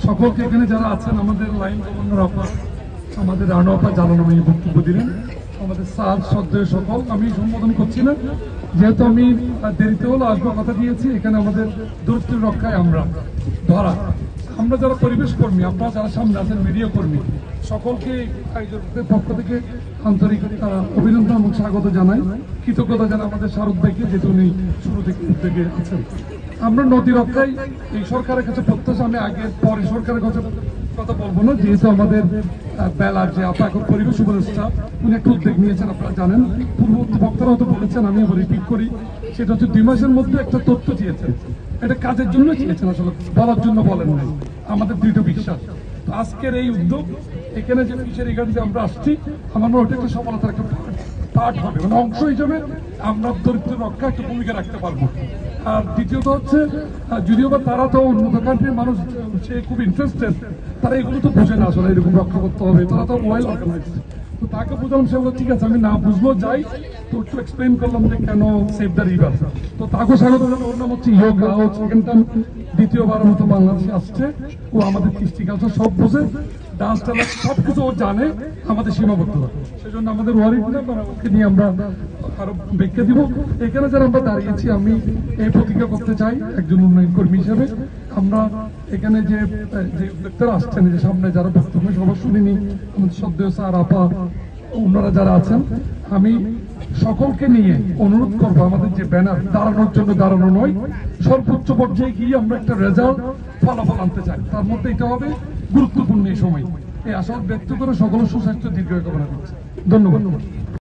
সকলকে এখানে যারা আছেন, আমাদের লাইন গভর্নর আপা, আমাদের রানু আপা জানানো বক্তব্য দিলেন, আমাদের স্যার শ্রদ্ধেয় সকল, আমি সম্বোধন করছি না, যেহেতু আমি দেরিতে হলো আসবো কথা দিয়েছি। এখানে আমাদের দূরত্ব রক্ষায় আমরা ধরা, আমরা যারা পরিবেশ কর্মী, আপনারা যারা সামনে আছেন মিডিয়া কর্মী, সকলকে আয়োজকদের পক্ষ থেকে আন্তরিক অভিনন্দন এবং স্বাগত জানাই, কৃতজ্ঞতা জানাই আমাদের শারদ ভাইকে, যেহেতু উনি শুরু থেকে উদ্যোগে আছেন। আমরা নদী রক্ষায় এই সরকারের কাছে প্রত্যাশা, আমি আগে পরে সরকারের কাছে কথা বলবো না, যেহেতু আমাদের বেলার যে আপা এখন পরিবেশ উপদেষ্টা, উনি একটা উদ্যোগ নিয়েছেন, আপনারা জানেন, পূর্ববর্তী বক্তারাও তো বলেছেন, আমি আবার রিপিট করি, সেটা হচ্ছে 2 মাসের মধ্যে একটা তথ্য চেয়েছেন। এটা কাজের জন্য চেয়েছেন, আসলে বলার জন্য বলেন নাই, আমাদের দৃঢ় বিশ্বাস। তো আজকের এই উদ্যোগ, এখানে যে ফিশারি গাড়ি যে আমরা আসছি, আমার মনে ওটা একটা সফলতার একটা পার্ট হবে, মানে অংশ হিসেবে আমরা দরিদ্র রক্ষা একটা ভূমিকা রাখতে পারবো। আর দ্বিতীয়ত হচ্ছে, যদিও বা তারা তো উন্নত কান্ট্রির মানুষ, সে খুব ইন্টারেস্টেড, তারা এগুলো তো বোঝে না আসলে এরকম রক্ষা করতে হবে, তারা তো ওয়েল অর্গানাইজ। তো তাকে বুঝলাম, সে বললো ঠিক আছে, আমি না বুঝবো যাই, তো একটু এক্সপ্লেন করলাম যে কেন সেভ দ্য রিভার। তো তাকে স্বাগত জানাই। ওর নাম হচ্ছে ইয়োগা, ও সেকেন্ড টাইম, দ্বিতীয়বারের মতো বাংলাদেশে আসছে। ও আমাদের কৃষ্টি কালচার সব বোঝে, ডান্স টান্স সবকিছু ও জানে, আমাদের সীমাবদ্ধতা, সেজন্য আমাদের ওয়ারিড না, ওকে নিয়ে আমরা আরো ব্যাখ্যা দিব। এখানে যারা আমরা দাঁড়িয়েছি, আমি এই প্রতিজ্ঞা করতে চাই একজন উন্নয়ন কর্মী হিসেবে, আমরা এখানে যে উদ্যোক্তারা আসছেন, যে সামনে যারা বক্তব্য সবার শুনিনি, আমাদের শ্রদ্ধেয় স্যার আপা, ওনারা যারা আছেন, আমি সকলকে নিয়ে অনুরোধ করবো, আমাদের যে ব্যানার, দাঁড়ানোর জন্য দাঁড়ানো নয়, সর্বোচ্চ পর্যায়ে গিয়ে আমরা একটা রেজাল্ট ফলাফল আনতে চাই, তার মধ্যে এটা হবে গুরুত্বপূর্ণ এই সময়। এই আশা ব্যক্ত করে সকলের সুস্বাস্থ্য দীর্ঘ কামনা করছি। ধন্যবাদ।